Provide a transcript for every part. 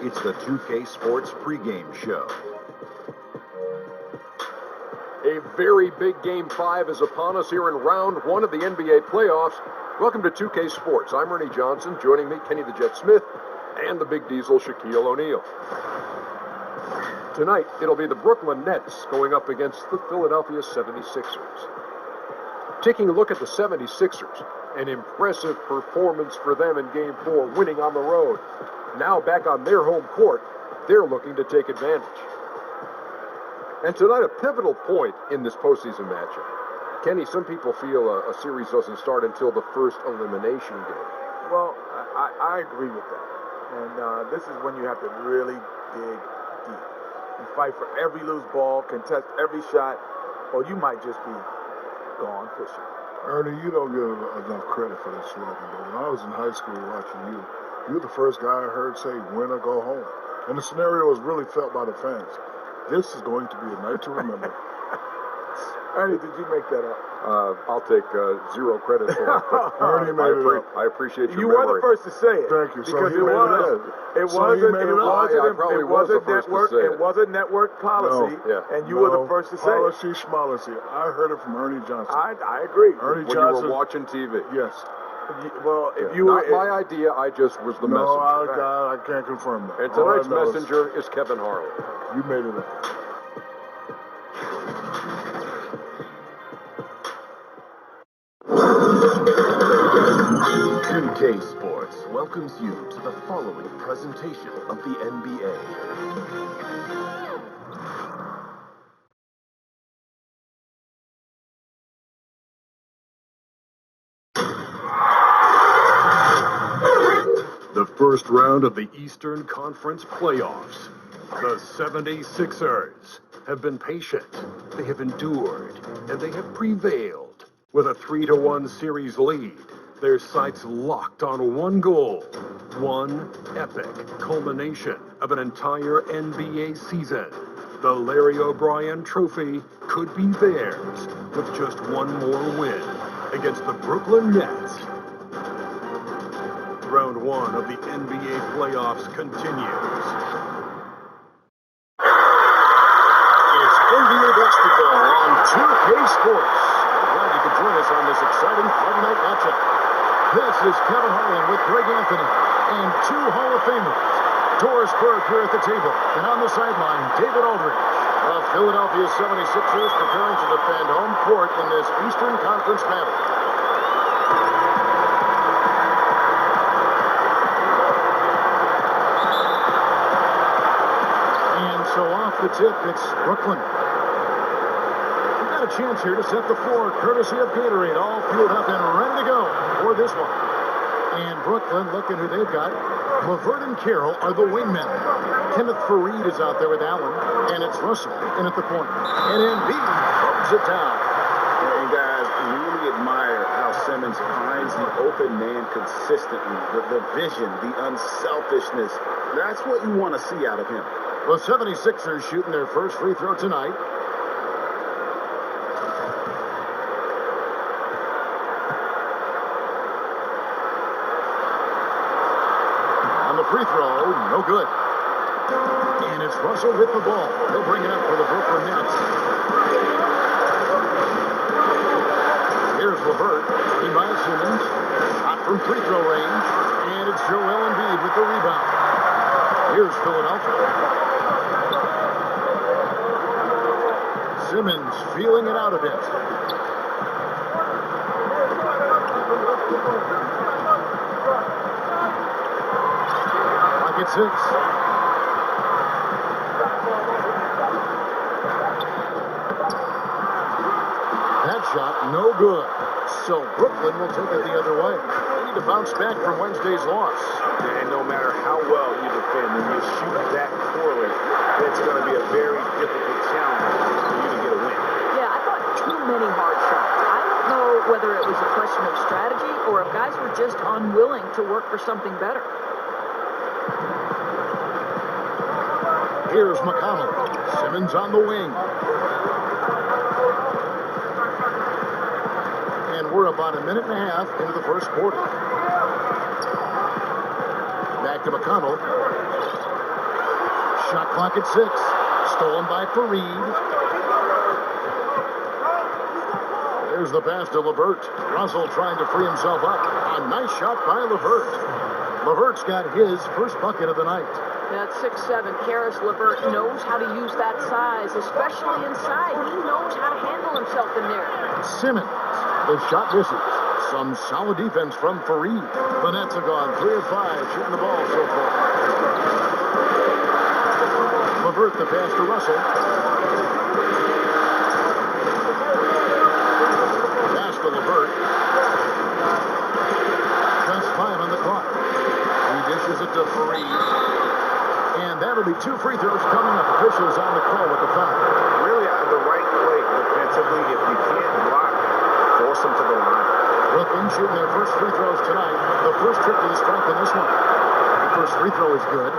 It's the 2K Sports pregame show. A very big Game 5 is upon us here in round one of the NBA playoffs. Welcome to 2K Sports. I'm Ernie Johnson. Joining me, Kenny the Jet Smith, and the Big Diesel, Shaquille O'Neal. Tonight, it'll be the Brooklyn Nets going up against the Philadelphia 76ers. Taking a look at the 76ers, an impressive performance for them in Game 4, winning on the road. Now back on their home court, they're looking to take advantage. And tonight, a pivotal point in this postseason matchup. Kenny, some people feel a series doesn't start until the first elimination game. Well, I agree with that. And this is when you have to really dig deep. You fight for every loose ball, contest every shot, or you might just be gone fishing. Ernie, you don't give enough credit for this slogan, but when I was in high school watching you, you were the first guy I heard say, win or go home. And the scenario was really felt by the fans. This is going to be a night to remember. Ernie, did you make that up? I'll take zero credit for it. Ernie made it up. I appreciate your You memory. were the first to say it. Thank you. So because he made it up. It wasn't network policy, and you were the first to say it. Policy schmolicy. I heard it from Ernie Johnson. I agree. Ernie when Johnson. you were watching TV. Yes. Well, if you were... Not my idea, I just was the messenger. No, I can't confirm that. And tonight's messenger is Kevin Harlan. You made it up. K Sports welcomes you to the following presentation of the NBA. The first round of the Eastern Conference playoffs. The 76ers have been patient, they have endured, and they have prevailed. With a 3-1 series lead, their sights locked on one goal, one epic culmination of an entire NBA season. The Larry O'Brien Trophy could be theirs with just one more win against the Brooklyn Nets. Round one of the NBA playoffs continues. It's NBA basketball on 2K Sports. We're glad you could join us on this exciting Friday night matchup. This is Kevin Harlan with Greg Anthony and two Hall of Famers. Doris Burke here at the table, and on the sideline, David Aldridge. The Philadelphia 76ers preparing to defend home court in this Eastern Conference battle. And so off the tip, it's Brooklyn. A chance here to set the floor, courtesy of Gatorade, all fueled up and ready to go for this one. And Brooklyn, look at who they've got. LeVert and Carroll are the wingmen. Kenneth Faried is out there with Allen, and it's Russell in at the point. And Embiid throws it down. And guys, really admire how Simmons finds the open man consistently. The vision, the unselfishness. That's what you want to see out of him. The 76ers shooting their first free throw tonight. Free throw, no good. And it's Russell with the ball. He'll bring it up for the Brooklyn Nets. Here's LeVert. By Simmons. Shot from free throw range. And it's Joel Embiid with the rebound. Here's Philadelphia. Simmons feeling it out a bit. At 6. That shot, no good. So Brooklyn will take it the other way. They need to bounce back from Wednesday's loss. And no matter how well you defend, when you shoot that poorly, it's going to be a very difficult challenge for you to get a win. Yeah, I thought too many hard shots. I don't know whether it was a question of strategy or if guys were just unwilling to work for something better. Here's McConnell. Simmons on the wing. And we're about a minute and a half into the first quarter. Back to McConnell. Shot clock at 6. Stolen by Fareed. There's the pass to LeVert. Russell trying to free himself up. A nice shot by LeVert. LeVert's got his first bucket of the night. At 6'7", Karis LeVert knows how to use that size, especially inside. He knows how to handle himself in there. Simmons. The shot misses. Some solid defense from Fareed. The Nets are gone 3 of 5 shooting the ball so far. LeVert the pass to Russell. Pass to LeVert. Just 5 on the clock. He dishes it to Fareed. And that'll be 2 free throws coming up. Officials on the call with the foul. Really the right play defensively. If you can't block, force them to the line. Brooklyn shooting their first free throws tonight. The first trip to the stripe in this one. The first free throw is good.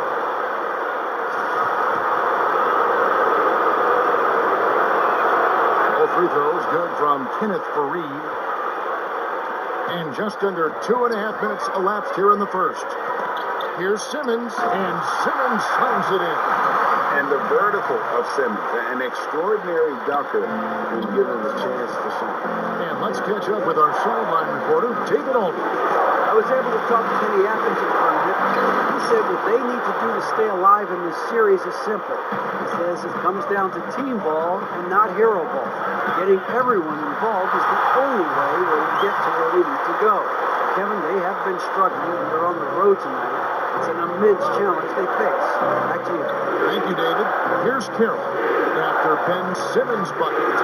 All free throws good from Kenneth Fareed. And just under 2.5 minutes elapsed here in the first. Here's Simmons, and Simmons slams it in. And the vertical of Simmons, an extraordinary dunker when given the chance to shoot. And let's catch up with our sideline reporter, David Aldridge. I was able to talk to Kenny Atkinson for a minute. He said what they need to do to stay alive in this series is simple. He says it comes down to team ball and not hero ball. Getting everyone involved is the only way we'll get to where we need to go. Kevin, they have been struggling, and they're on the road tonight. It's an immense challenge they face. Back to you. Thank you, David. Here's Carroll after Ben Simmons' bucket.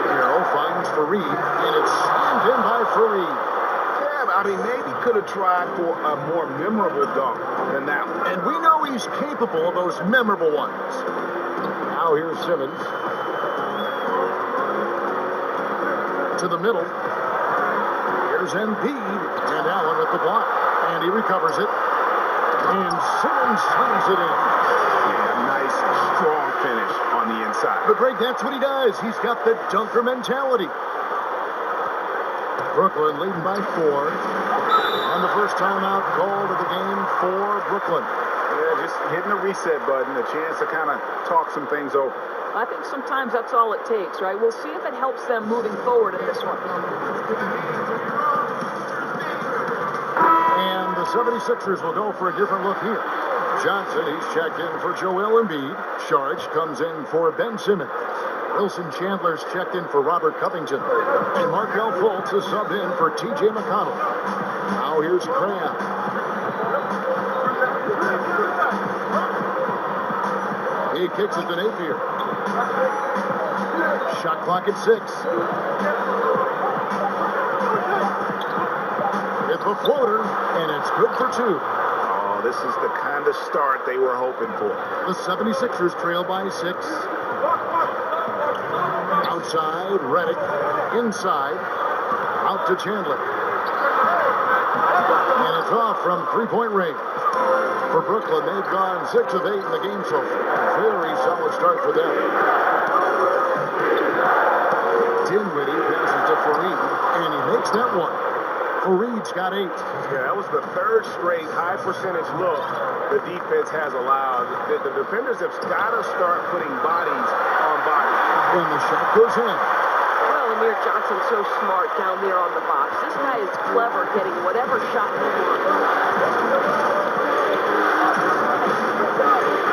Carroll finds Fareed, and it's slammed in by Fareed. Yeah, I mean, maybe could have tried for a more memorable dunk than that one. And we know he's capable of those memorable ones. Now here's Simmons. To the middle. Here's Embiid, and Allen with the block. And he recovers it. And Simmons slams it in. Yeah, nice, strong finish on the inside. But Greg, that's what he does. He's got the dunker mentality. Brooklyn leading by 4. And the first timeout called of the game for Brooklyn. Yeah, just hitting the reset button, a chance to kind of talk some things over. I think sometimes that's all it takes, right? We'll see if it helps them moving forward in this one. And the 76ers will go for a different look here. Johnson, he's checked in for Joel Embiid. Saric comes in for Ben Simmons. Wilson Chandler's checked in for Robert Covington. And Markelle Fultz is subbed in for T.J. McConnell. Now here's Cram. He kicks it to Napier. Shot clock at 6. It's a floater, and it's good for 2. Oh, this is the kind of start they were hoping for. The 76ers trail by 6. Outside, Redick. Inside, out to Chandler. And it's off from three-point range. For Brooklyn, they've gone 6 of 8 in the game so far. Very solid start for them. Dinwiddie passes to Fareed, and he makes that one. Fareed's got 8. Yeah, that was the 3rd straight high percentage look the defense has allowed. The defenders have got to start putting bodies on bodies. And the shot goes in. Well, Amir Johnson's so smart down there on the box. This guy is clever getting whatever shot he wants.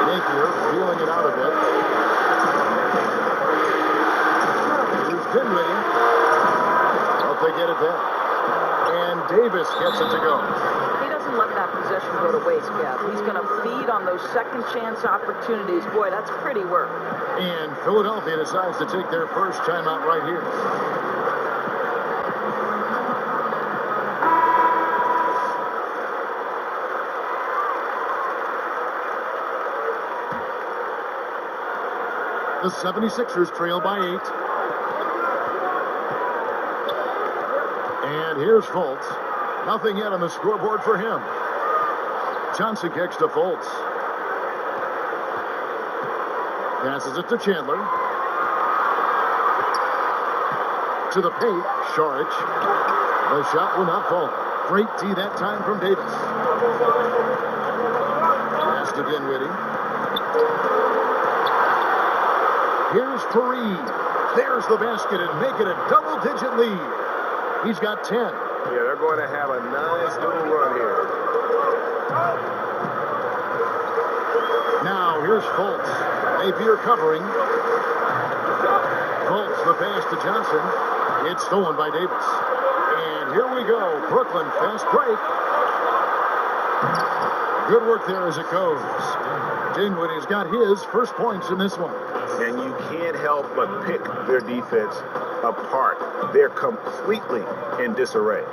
Napier feeling it out a bit. Here's Dinwiddie. Hope they get it there. And Davis gets it to go. He doesn't let that possession go to waste, Gav. He's going to feed on those second chance opportunities. Boy, that's pretty work. And Philadelphia decides to take their first timeout right here. The 76ers trail by 8. And here's Fultz. Nothing yet on the scoreboard for him. Johnson kicks to Fultz. Passes it to Chandler. To the paint, Saric. The shot will not fall. Great D that time from Davis. Pass to Dinwiddie. Fareed. There's the basket and make it a double-digit lead. He's got 10. Yeah, they're going to have a nice little run here. Now, here's Fultz. Napier covering. Fultz, the pass to Johnson. It's stolen by Davis. And here we go. Brooklyn, fast break. Good work there as it goes. Dinwiddie's got his first points in this one. And you can't help but pick their defense apart. They're completely in disarray.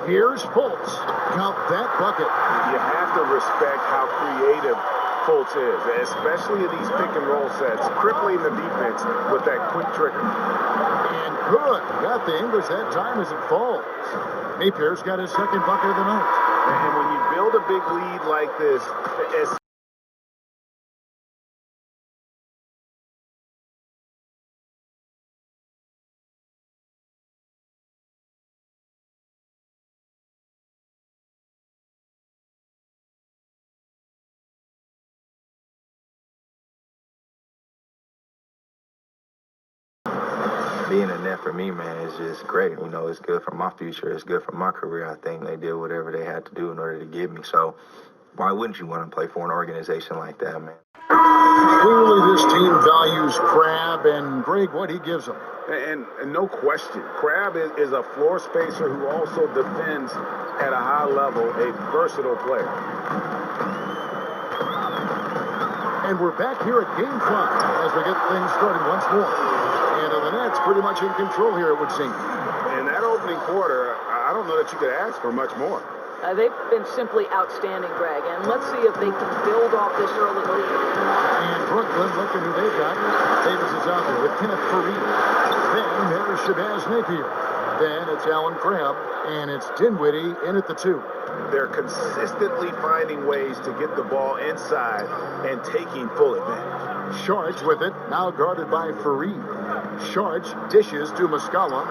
Here's Fultz. Count that bucket. You have to respect how creative Fultz is, especially in these pick and roll sets, crippling the defense with that quick trigger. And good. Got the English that time as it falls. Napier's got his second bucket of the night. And when you build a big lead like this, being in there for me, man, is just great. You know, it's good for my future. It's good for my career. I think they did whatever they had to do in order to get me. So why wouldn't you want to play for an organization like that, man? Clearly, this team values Crabbe, and Greg, what he gives them. and no question, Crabbe is a floor spacer who also defends at a high level, a versatile player. And we're back here at Game 5 as we get things started once more. And the Nets pretty much in control here, it would seem. In that opening quarter, I don't know that you could ask for much more. They've been simply outstanding, Greg, and let's see if they can build off this early lead. And Brooklyn, looking who they've got. Davis is out there with Kenneth Fareed. Then there's Shabazz Napier. Then it's Alan Crabbe, and it's Dinwiddie in at the 2. They're consistently finding ways to get the ball inside and taking full advantage. Sharge with it, now guarded by Fareed. Sharge dishes to Muscala.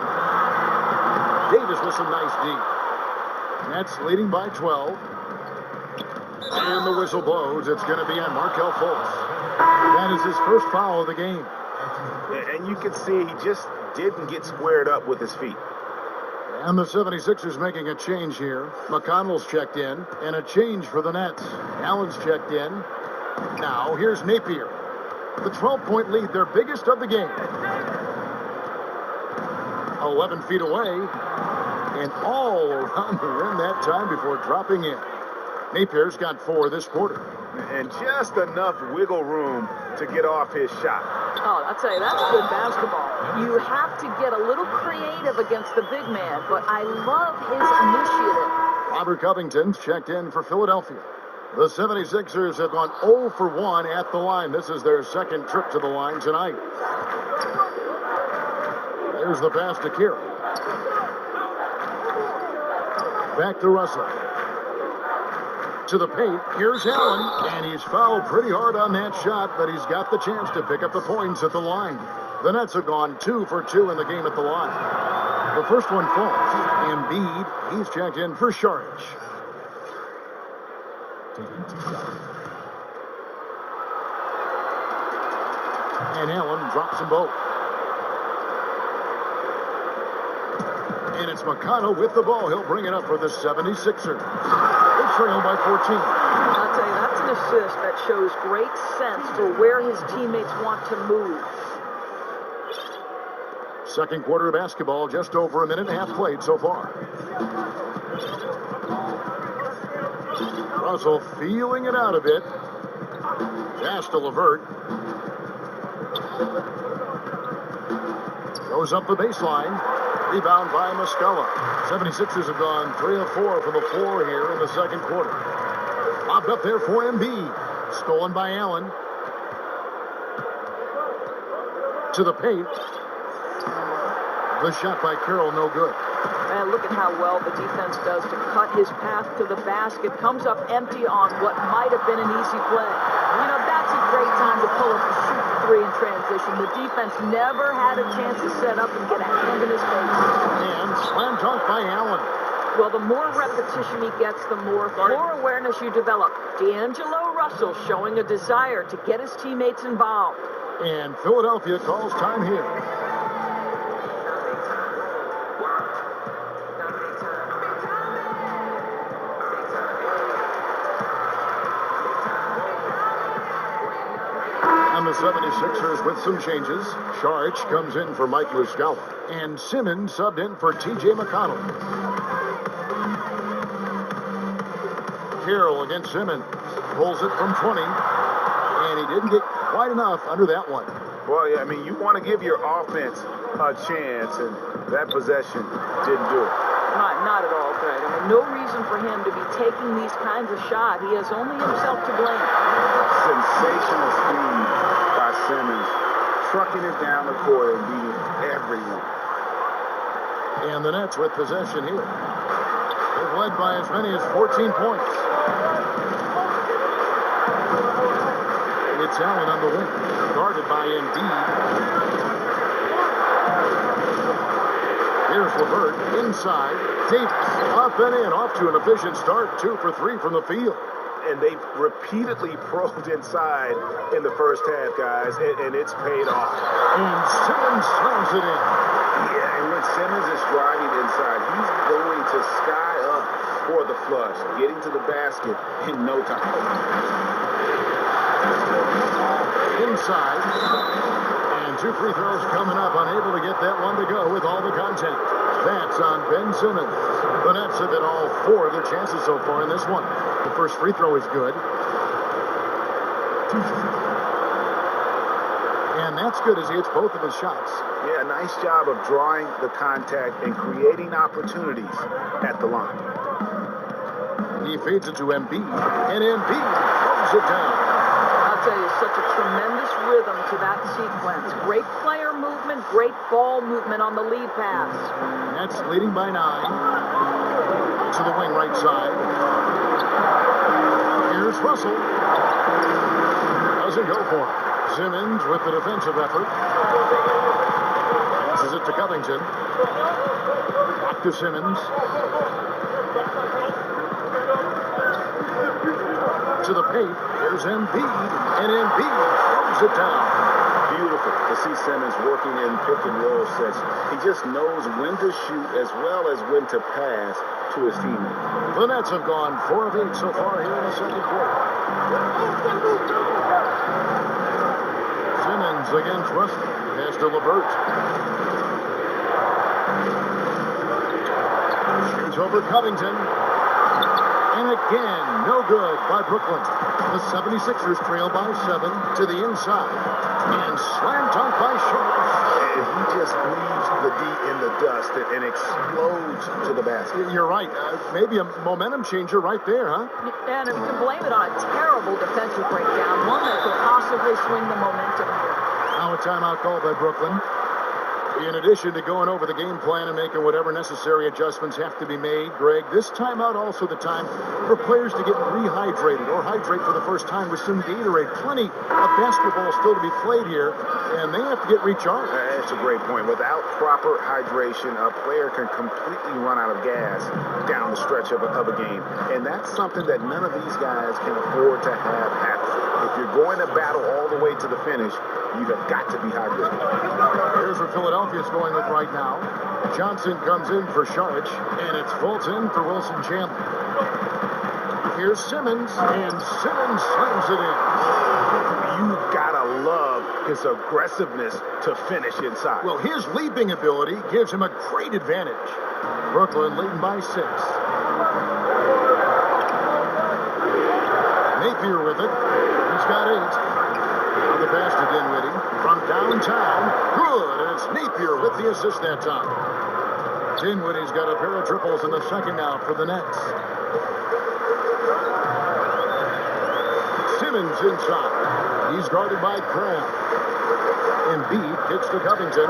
Davis with some nice D. Nets leading by 12. And the whistle blows. It's going to be on Markelle Fultz. That is his first foul of the game. And you can see he just didn't get squared up with his feet. And the 76ers making a change here. McConnell's checked in, and a change for the Nets. Allen's checked in. Now, here's Napier. The 12-point lead, their biggest of the game. 11 feet away, and all around the rim that time before dropping in. Napier's got 4 this quarter. And just enough wiggle room to get off his shot. Oh, I'll tell you, that's good basketball. You have to get a little creative against the big man, but I love his initiative. Robert Covington's checked in for Philadelphia. The 76ers have gone 0 for 1 at the line. This is their second trip to the line tonight. There's the pass to Kira. Back to Russell. To the paint. Here's Allen. And he's fouled pretty hard on that shot, but he's got the chance to pick up the points at the line. The Nets have gone 2 for 2 in the game at the line. The first one falls. Embiid, he's checked in for Sharge. And Allen drops them both. And it's McConnell with the ball. He'll bring it up for the 76ers. They trail by 14. I'll tell you, that's an assist that shows great sense for where his teammates want to move. Second quarter of basketball, just over a minute and a half played so far. Russell feeling it out a bit. Pass to LeVert. Goes up the baseline. Rebound by Muscala. 76ers have gone 3 of 4 from the floor here in the second quarter. Lobbed up there for Embiid. Stolen by Allen. To the paint. The shot by Carroll, no good. And look at how well the defense does to cut his path to the basket. Comes up empty on what might have been an easy play. You know, that's a great time to pull up the shoot three in transition. The defense never had a chance to set up and get a hand in his face. And slam dunk by Allen. Well, the more repetition he gets, the more floor awareness you develop. D'Angelo Russell showing a desire to get his teammates involved. And Philadelphia calls time here. And the 76ers with some changes. Sharch comes in for Mike Muscala. And Simmons subbed in for T.J. McConnell. Carroll against Simmons. Pulls it from 20. And he didn't get quite enough under that one. Well, yeah, I mean, you want to give your offense a chance, and that possession didn't do it. Not at all, Greg. I mean, no reason for him to be taking these kinds of shots. He has only himself to blame. Sensational speed by Simmons, trucking it down the court and beating everyone. And the Nets with possession here. They've led by as many as 14 points. It's Allen on the wing, guarded by Embiid. Here's LeVert inside. Davis up and in, off to an efficient start. 2 for 3 from the field. And they've repeatedly probed inside in the first half, guys, and it's paid off. And Simmons slams it in. Yeah, and when Simmons is driving inside, he's going to sky up for the flush, getting to the basket in no time. Inside. And 2 free throws coming up, unable to get that one to go with all the contact. That's on Ben Simmons. The Nets have hit all 4 of their chances so far in this one. The first free throw is good. And that's good as he hits both of his shots. Yeah, nice job of drawing the contact and creating opportunities at the line. He feeds it to Embiid, and Embiid throws it down. I'll tell you, such a tremendous rhythm to that sequence. Great player movement, great ball movement on the lead pass. Nets leading by 9. To the wing right side. Here's Russell. Doesn't go for it. Simmons with the defensive effort. Passes it to Covington. Back to Simmons. To the paint. Here's Embiid. And Embiid throws it down. Beautiful to see Simmons working in pick and roll sets. He just knows when to shoot as well as when to pass to his teammates. The Nets have gone 4 of 8 so far here in the second quarter. Simmons against Russell. Pass to LeVert. Shoots over Covington. And again, no good by Brooklyn. The 76ers trail by 7 to the inside. And slam dunk by Sharp. And he just leaves the D in the dust and explodes to the basket. You're right. Maybe a momentum changer right there, huh? And you can blame it on a terrible defensive breakdown, one that could possibly swing the momentum here. Now a timeout call by Brooklyn. In addition to going over the game plan and making whatever necessary adjustments have to be made, Greg, this timeout also the time for players to get rehydrated or hydrate for the first time with some Gatorade. Plenty of basketball still to be played here, and they have to get recharged. That's a great point. Without proper hydration, a player can completely run out of gas down the stretch of a game. And that's something that none of these guys can afford to have happen. If you're going to battle all the way to the finish, you have got to be hydrated. Here's what Philadelphia's going with right now. Johnson comes in for Sharch, and it's Fulton for Wilson Chandler. Here's Simmons, and Simmons slams it in. You gotta love his aggressiveness to finish inside. Well, his leaping ability gives him a great advantage. Brooklyn leading by 6. Napier with it. He's got 8. On the pass to Dinwiddie from downtown. Good, and it's Napier with the assist that time. Dinwiddie's got a pair of triples in the second now for the Nets. Simmons inside. He's guarded by Cram. Embiid kicks to Covington.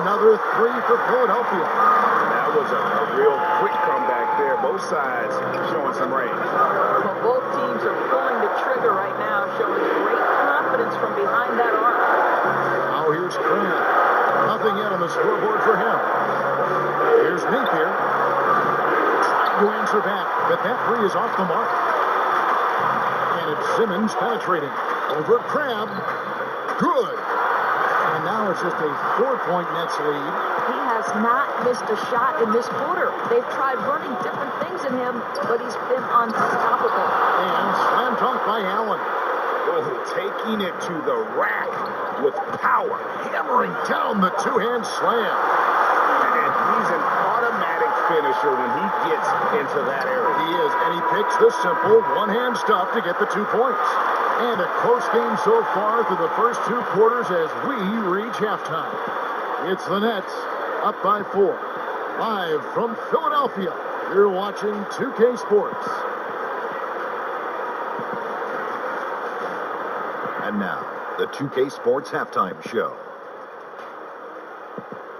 Another 3 for Philadelphia. That was a real quick comeback there. Both sides showing some range. Well, both teams are pulling the trigger right now, showing great confidence from behind that arc. Now here's Cram. Nothing yet on the scoreboard for him. Here's Napier. Trying to answer back, but that 3 is off the mark. And it's Simmons penetrating over Crabbe. Good. And now it's just a 4-point Nets lead. He has not missed a shot in this quarter. They've tried running different things in him, but he's been unstoppable. And slam dunk by Allen. Oh, taking it to the rack with power. Hammering down the two-hand slam. And he's an automatic finisher when he gets into that area. He is, and he picks the simple one-hand stuff to get the 2 points. And a close game so far through the first 2 quarters as we reach halftime. It's the Nets up by 4. Live from Philadelphia, you're watching 2K Sports. And now, the 2K Sports Halftime Show.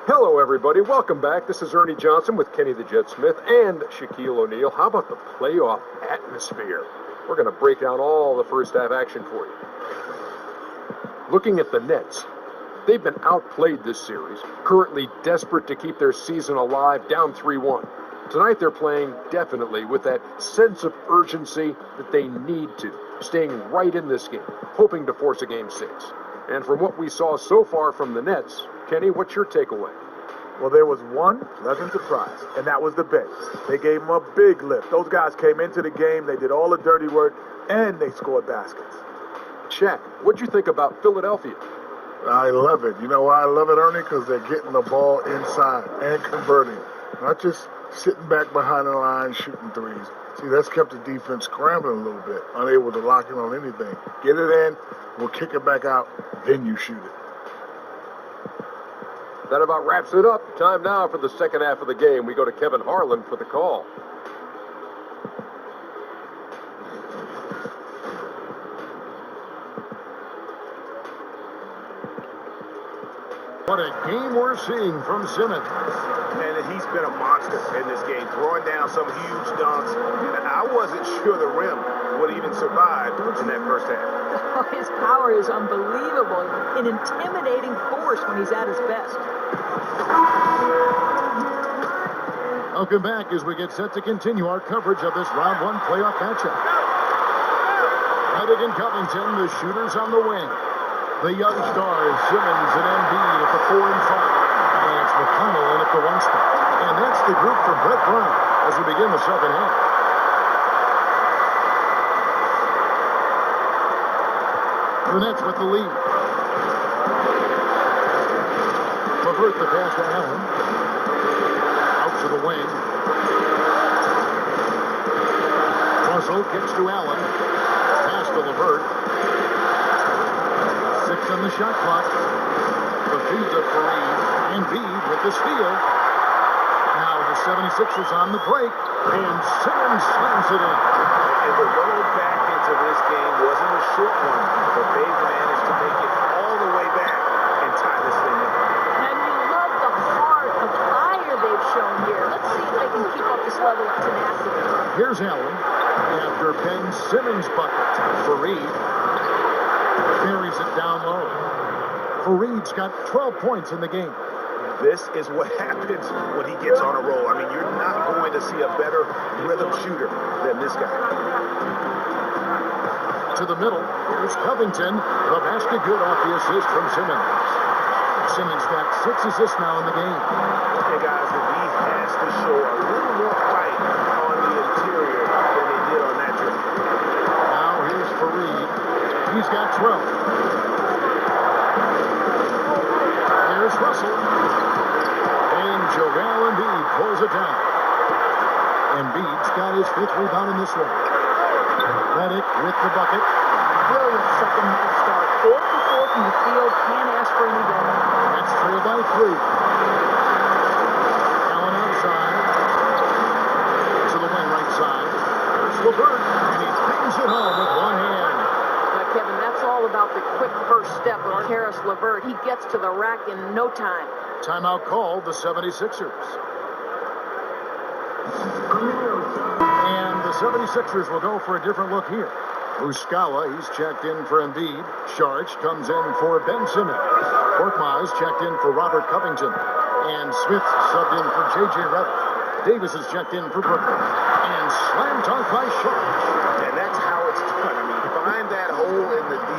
Hello, everybody. Welcome back. This is Ernie Johnson with Kenny the Jet Smith and Shaquille O'Neal. How about the playoff atmosphere? We're going to break down all the first half action for you. Looking at the Nets, they've been outplayed this series, currently desperate to keep their season alive, down 3-1. Tonight they're playing definitely with that sense of urgency that they need to, staying right in this game, hoping to force a Game 6. And from what we saw so far from the Nets, Kenny, what's your takeaway? Well, there was one pleasant surprise, and that was the bench. They gave them a big lift. Those guys came into the game, they did all the dirty work, and they scored baskets. Shaq, what'd you think about Philadelphia? I love it. You know why I love it, Ernie? Because they're getting the ball inside and converting. Not just sitting back behind the line shooting threes. See, that's kept the defense scrambling a little bit, unable to lock in on anything. Get it in, we'll kick it back out, then you shoot it. That about wraps it up. Time now for the second half of the game. We go to Kevin Harlan for the call. What a game we're seeing from Simmons. And he's been a monster in this game, throwing down some huge dunks. And I wasn't sure the rim would even survive in that first half. His power is unbelievable, an intimidating force when he's at his best. Welcome back as we get set to continue our coverage of this round 1 playoff matchup. Reddick and Covington, the shooters on the wing. The young stars, Simmons and Embiid at the 4 and 5. And it's McConnell in at the 1 spot. And that's the group for Brett Brown as we begin the second half. The Nets with the lead. LeVert the pass to Allen. Out to the wing. Russell kicks to Allen. Pass to LeVert. 6 on the shot clock. The feed to Fareed. Embiid with the steal. Now the 76ers on the break. And Simmons slams it in. And the road back into this game wasn't a short one, but they managed to make it all the way back and tie this thing up. And you love the heart, the fire they've shown here. Let's see if they can keep up this level of tenacity. Here's Allen after Ben Simmons' bucket. Fareed carries it down low. Fareed's got 12 points in the game. This is what happens when he gets on a roll. I mean, you're not going to see a better rhythm shooter than this guy. To the middle, here's Covington. The basket good off the assist from Simmons. Simmons got 6 assists now in the game. Okay, guys, the D has to show a little more fight on the interior than they did on that trip. Now here's Fareed. He's got 12. Here's Russell. And Joel Embiid pulls it down. Embiid's got his 5th rebound in this one. Reddick with the bucket. Brilliant second half start. 4 for 4 from the field. Can't ask for any better. That's trailed by 3. Allen outside. To the wing right side. There's LeVert. And he brings it home with one hand. Kevin, that's all about the quick first step of Karis LeVert. He gets to the rack in no time. Timeout called the 76ers. And the 76ers will go for a different look here. Muscala, he's checked in for Embiid. Sharch comes in for Ben Simmons. Korkmaz checked in for Robert Covington. And Smith subbed in for J.J. Redick. Davis is checked in for Brooklyn. And slam dunk by Sharch. And that's how it's done. I mean, find that hole in the D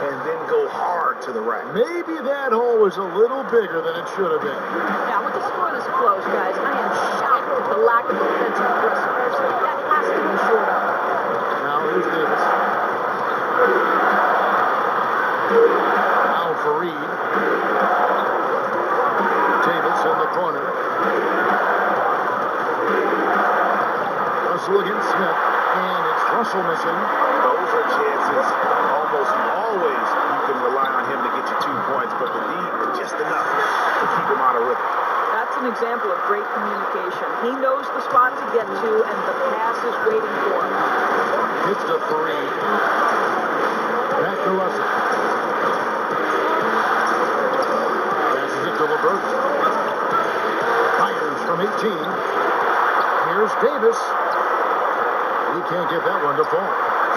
and then go hard to the right. Maybe that hole was a little bigger than it should have been. Yeah, with the score this close, guys, I am shocked at the lack of defensive aggressiveness. That has to be shored up. Now here's Davis. Now for Reed. Davis in the corner. Russell against Smith. And it's Russell missing. Those are chances almost always you can rely on him to get you 2 points, but the lead just enough to keep him out of rhythm. That's an example of great communication. He knows the spot to get to, and the pass is waiting for him. It's to Fareed. Back to Russell. Passes it to LeVert. Fires from 18. Here's Davis. He can't get that one to fall.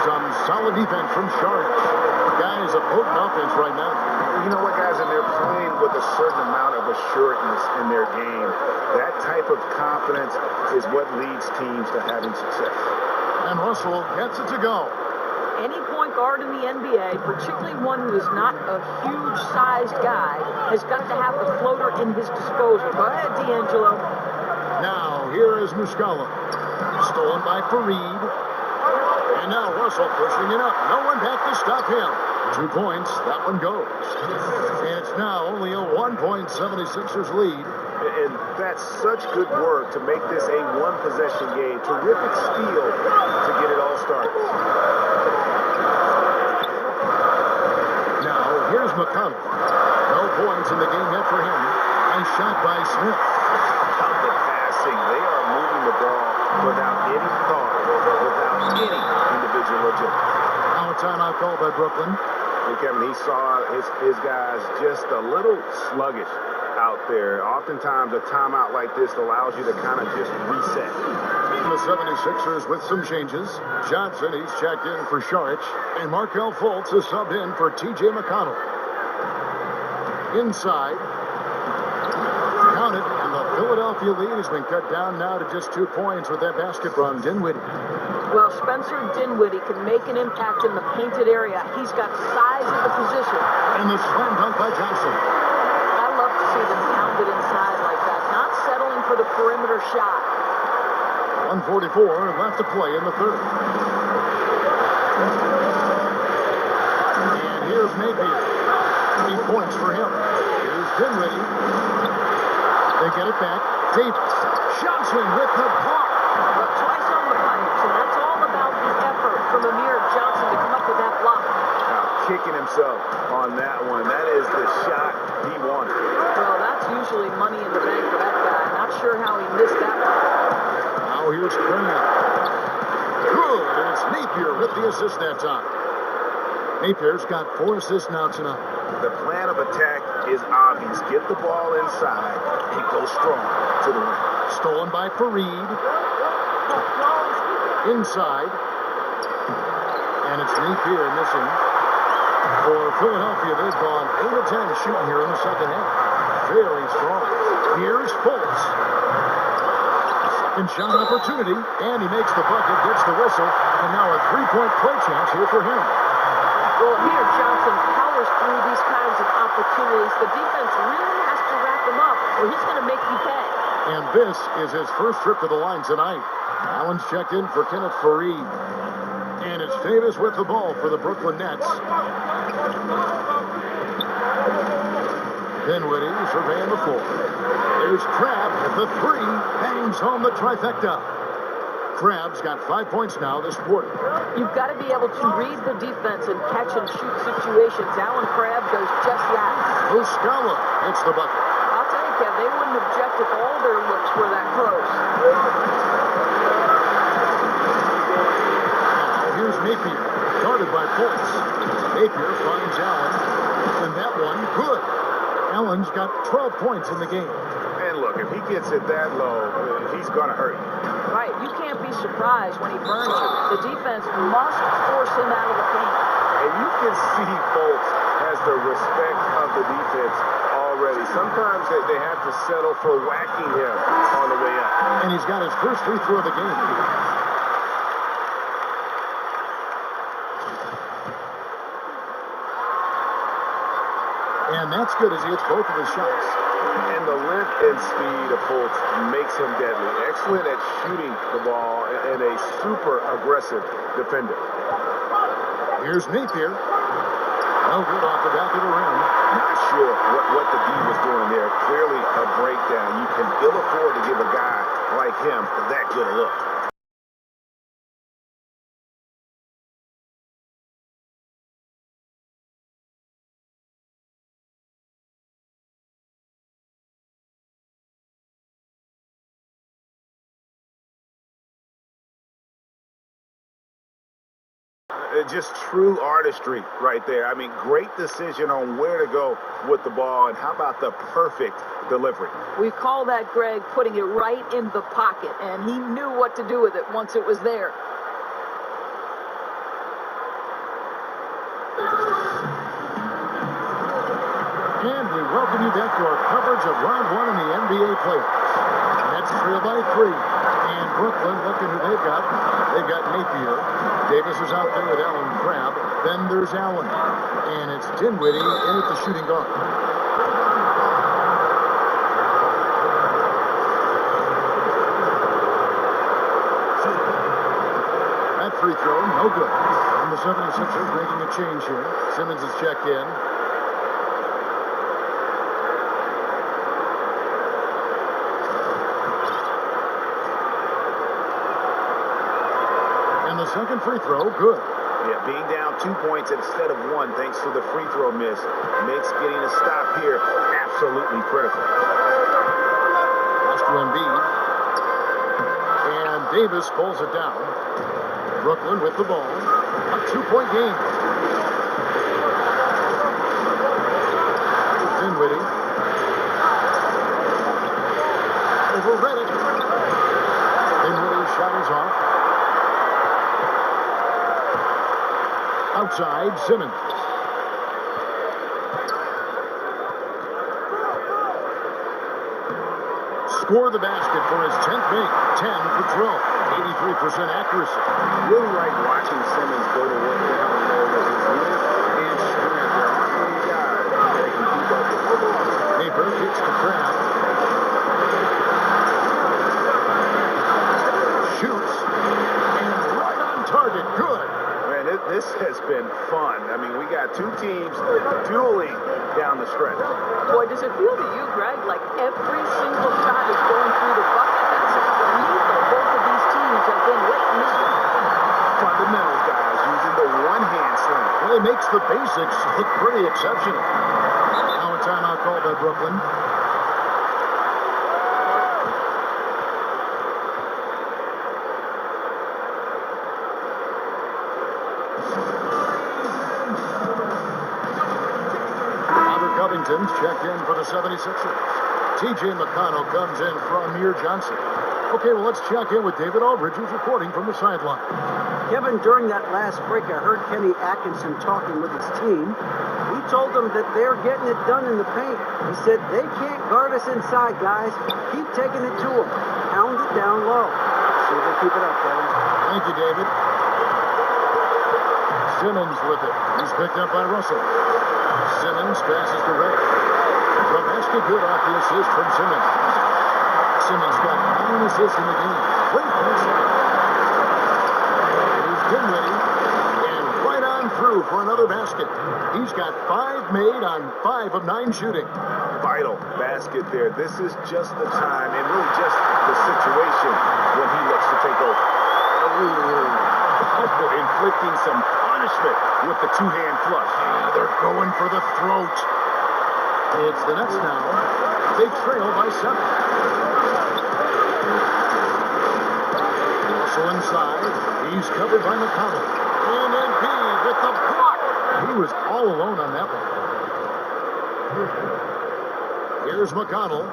Some solid defense from Sharp. Guys, a potent offense right now. You know what, guys? And they're playing with a certain amount of assuredness in their game. That type of confidence is what leads teams to having success. And Russell gets it to go. Any point guard in the NBA, particularly one who is not a huge-sized guy, has got to have the floater in his disposal. Go ahead, D'Angelo. Now, here is Muscala. Stolen by Fareed. And now Russell pushing it up. No one back to stop him. 2 points. That one goes. And it's now only a 1-point 76ers lead. And that's such good work to make this a one-possession game. Terrific steal to get it all started. Now, here's McConnell. No points in the game yet for him. Nice shot by Smith. How about the passing? They are moving the ball without any thought, without any individual agenda. Now a timeout called by Brooklyn. And Kevin, he saw his guys just a little sluggish out there. Oftentimes, a timeout like this allows you to kind of just reset. The 76ers with some changes. Johnson, he's checked in for Saric. And Markelle Fultz is subbed in for T.J. McConnell. Inside. Count it. And the Philadelphia lead has been cut down now to just 2 points with that basket from Dinwiddie. Well, Spencer Dinwiddie can make an impact in the painted area. He's got size at the position. And the slam dunk by Johnson. I love to see them pounded inside like that, not settling for the perimeter shot. 1:44 left to play in the third. And here's Napier. 8 points for him. Here's Dinwiddie. They get it back. Davis. Johnson with the block. Well, twice on the pipes, and that's all about the effort from Amir Johnson to come up with that block. Now, kicking himself on that one. That is the shot he wanted. Well, that's usually money in the bank for that guy. Not sure how he missed that one. Now here's Crane. Good, and it's Napier with the assist that time. Napier's got 4 assists now tonight. The plan of attack is obvious. Get the ball inside and go strong to the rim. Stolen by Fareed. Inside. And it's Napier missing. For Philadelphia, they've gone 8 of 10 shooting here in the second half. Very strong. Here's Fultz. Second shot opportunity, and he makes the bucket, gets the whistle, and now a 3-point play chance here for him. Well, here Johnson powers through these kinds of opportunities. The defense really has to wrap him up, or he's going to make you pay. And this is his first trip to the line tonight. Allen's checked in for Kenneth Fareed. And it's Davis with the ball for the Brooklyn Nets. Dinwiddie surveying the floor. There's Crabbe at the 3. Bangs home the trifecta. Crabbe's got 5 points now this quarter. You've got to be able to read the defense and catch and shoot situations. Allen Crabbe does just that. Muscala hits the bucket. I'll tell you, Kev, they wouldn't object if all their looks were that close. Now here's Napier, guarded by Fultz. Napier finds Allen, and that one good. Allen's got 12 points in the game. And look, if he gets it that low, he's going to hurt you. Right, you can't be surprised when he burns you. The defense must force him out of the paint. And you can see Fultz has the respect of the defense already. Sometimes they have to settle for whacking him on the way up. And he's got his first free throw of the game. And that's good as he hits both of his shots. And the length and speed of Fultz makes him deadly. Excellent at shooting the ball and a super aggressive defender. Here's Napier. No good off the back of the rim. Not sure what the D was doing there. Clearly a breakdown. You can ill afford to give a guy like him that good a look. Just true artistry right there. I mean, great decision on where to go with the ball, and how about the perfect delivery? We call that, Greg, putting it right in the pocket, and he knew what to do with it once it was there. And we welcome you back to our coverage of round one in the NBA playoffs. Nets trail by 3. And Brooklyn, looking who they've got. They've got Napier. Davis is out there with Allen Crabbe. Then there's Allen. And it's Dinwiddie in at the shooting guard. That free throw, no good. And the 76ers making a change here. Simmons is checked in. The second free throw, good. Yeah, being down 2 points instead of 1 thanks to the free throw miss makes getting a stop here absolutely critical. Pass to Embiid. And Davis pulls it down. Brooklyn with the ball. A 2-point game. Dinwiddie. Over Reddick. Dinwiddie's shot is off. Outside, Simmons. Score the basket for his 10th make. 10 for 12. 83% accuracy. Really like watching Simmons go to work down low with his length and strength. There aren't many guys that can keep up with him. Napier kicks to Crabbe. Shoots. And right on target. Good. This has been fun. I mean, we got two teams dueling down the stretch. Boy, does it feel to you, Greg, like every single shot is going through the bucket? That's lethal. Both of these teams have been late in this one. Fundamentals, guys, using the one-hand slam. Well, it makes the basics look pretty exceptional. Now a timeout called by Brooklyn. Covington's checked in for the 76ers. T.J. McConnell comes in from Amir Johnson. Okay, well, let's check in with David Aldridge, who's reporting from the sideline. Kevin, during that last break, I heard Kenny Atkinson talking with his team. He told them that they're getting it done in the paint. He said, they can't guard us inside, guys. Keep taking it to them. Pound it down low. See if they keep it up, Kevin. Thank you, David. Simmons with it. He's picked up by Russell. Simmons passes to Reddick. The basket good off the assist from Simmons. Simmons got 9 assists in the game. Great passing. Here's Dinwiddie. And right on through for another basket. He's got 5 made on 5 of 9 shooting. Vital basket there. This is just the time and really just the situation when he looks to take over. Inflicting some punishment with the two-hand flush. They're going for the throat. It's the Nets now. They trail by 7. Also inside, he's covered by McConnell. And Embiid with the block. He was all alone on that one. Here's McConnell.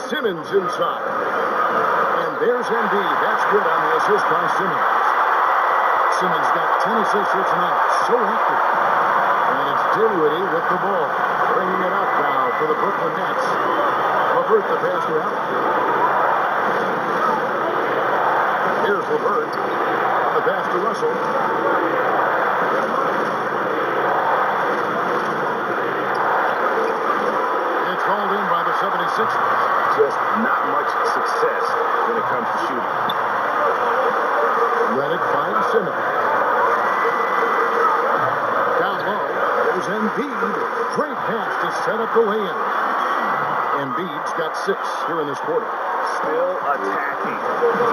Simmons inside. There's Embiid. That's good on the assist by Simmons. Simmons got 10 assists here tonight. So active. And it's Dinwiddie with the ball. Bringing it up now for the Brooklyn Nets. LeVert the pass to Allen. Here's LeVert. On the pass to Russell. 76ers. Just not much success when it comes to shooting. Redick finds Simmons. Down low, there's Embiid. Great pass to set up the lay-in. Embiid's got 6 here in this quarter. Still attacking,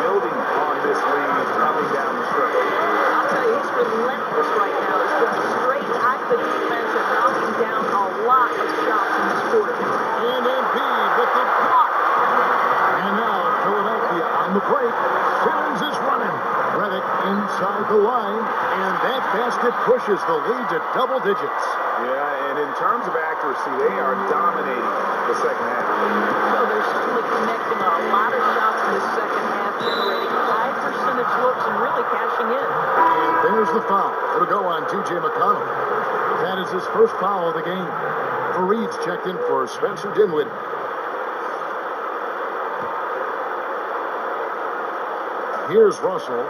building on this lead coming down the stretch. I'll tell you, he's relentless right now. He's going straight at the defense and knocking down a lot of shots in this quarter. And Embiid with the block. And now Philadelphia on the break. Simmons is running. Redick inside the line. And that basket pushes the lead to double digits. Yeah, and in terms of accuracy, they are dominating the second half. So they're certainly connecting on a lot of shots in the second half, generating high percentage looks and really cashing in. And there's the foul. It'll go on T.J. McConnell. That is his first foul of the game. Fareed's checked in for Spencer Dinwiddie. Here's Russell.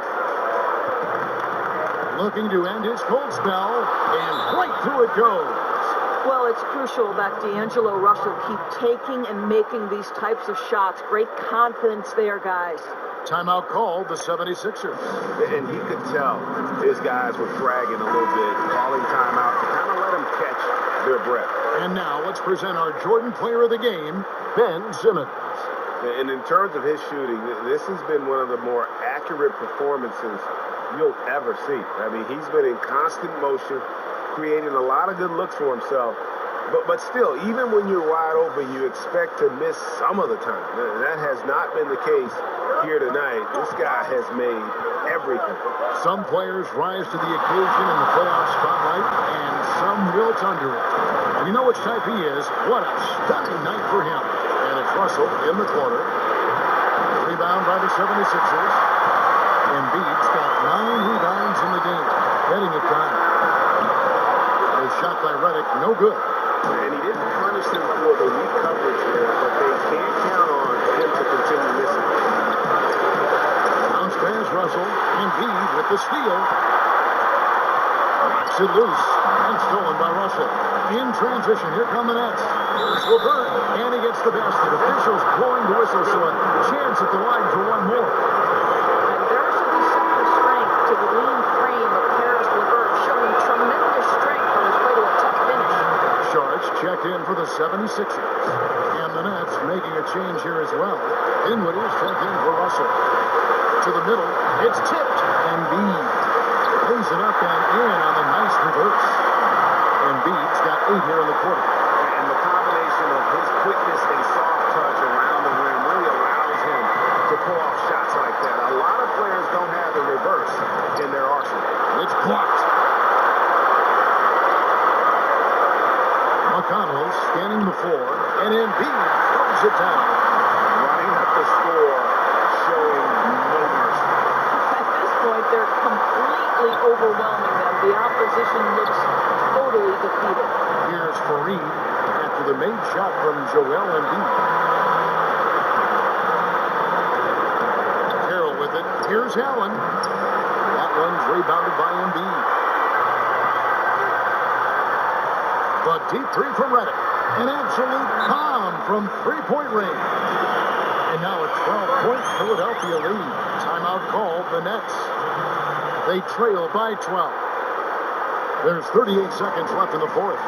Looking to end his cold spell, and right through it goes. Well, it's crucial that D'Angelo Russell keep taking and making these types of shots. Great confidence there, guys. Timeout called the 76ers. And he could tell his guys were dragging a little bit, calling timeout to kind of let them catch their breath. And now let's present our Jordan Player of the Game, Ben Simmons. And in terms of his shooting, this has been one of the more accurate performances you'll ever see. I mean, he's been in constant motion, creating a lot of good looks for himself. But still, even when you're wide open, you expect to miss some of the time. That has not been the case here tonight. This guy has made everything. Some players rise to the occasion in the playoff spotlight, and some wilt under it. And you know which type he is. What a stunning night for him. And it's Russell in the corner. Rebound by the 76ers. Embiid's got 9 rebounds in the game, getting it done. A shot by Redick, no good. And he didn't punish them for the weak coverage there, but they can't count on him to continue missing. Bounce pass, Russell. Embiid with the steal. Knocks it loose and stolen by Russell. In transition, here come the Nets. Here's LeVert, and he gets the basket. Officials blowing the whistle, so a chance at the line for one more. And there's a deceptive strength to the lean frame of Paris LeVert, showing tremendous strength on his way to a tough finish. Sharks checked in for the 76ers. And the Nets making a change here as well. Dinwiddie is checked in for Russell. To the middle, it's tipped. Embiid lays it up and in on the nice reverse. Embiid's got 8 here in the quarter. And the combination of his quickness and soft touch around the rim really allows him to pull off shots like that. A lot of players don't have the reverse in their arsenal. It's blocked. McConnell scanning the floor, and Embiid throws it down. Running up the score, showing no mercy. At this point, they're completely overwhelming them. The opposition looks totally defeated. Here's Fareed after the made shot from Joel Embiid. Carroll with it. Here's Allen. That one's rebounded by Embiid. The deep 3 from Redick. An absolute bomb from three-point range. And now a 12-point Philadelphia lead. Timeout called the Nets. They trail by 12. There's 38 seconds left in the fourth.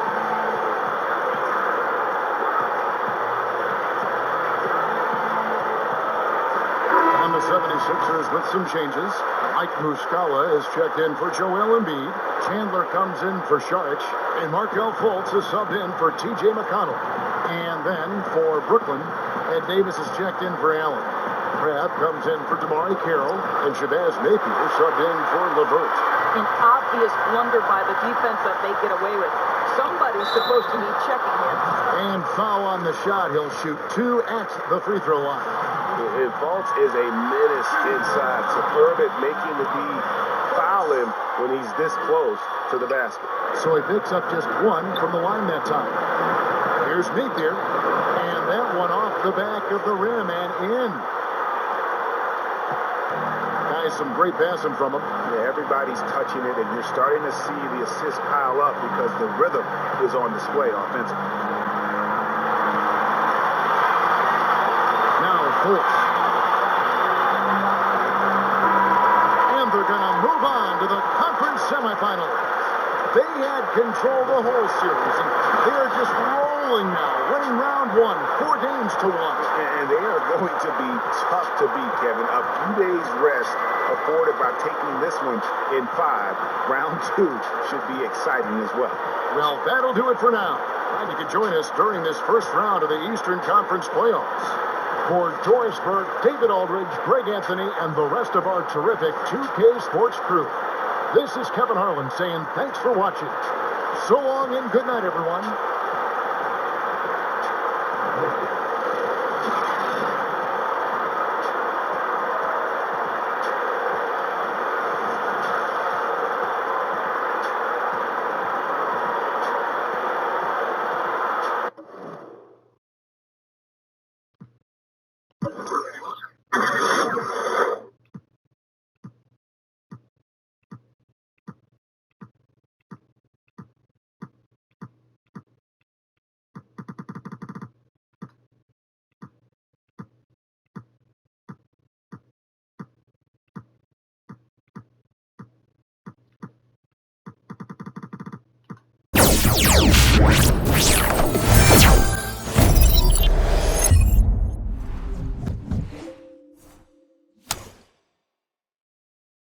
And the 76ers with some changes. Mike Muscala is checked in for Joel Embiid. Chandler comes in for Saric. And Markelle Fultz is subbed in for T.J. McConnell. And then for Brooklyn, Ed Davis is checked in for Allen. Kraft comes in for Damari Carroll. And Shabazz Napier subbed in for LeVert. An obvious blunder by the defense that they get away with. Somebody's supposed to be checking him. And foul on the shot. He'll shoot 2 at the free throw line. And Fultz is a menace inside. Superb at making the D foul him when he's this close to the basket. So he picks up just 1 from the line that time. Here's Napier. And that one off the back of the rim and in. Guys, some great passing from him. Yeah, everybody's touching it, and you're starting to see the assists pile up because the rhythm is on display offensively. force. And they're going to move on to the conference semifinals. They had control the whole series, and they're just rolling now, winning round 1, 4 games to 1. And they are going to be tough to beat, Kevin. A few days rest afforded by taking this one in 5. Round 2 should be exciting as well. Well, that'll do it for now. Glad you could join us during this first round of the Eastern Conference playoffs. For Doris Burke, David Aldridge, Greg Anthony, and the rest of our terrific 2K Sports crew, this is Kevin Harlan saying thanks for watching. So long and good night, everyone.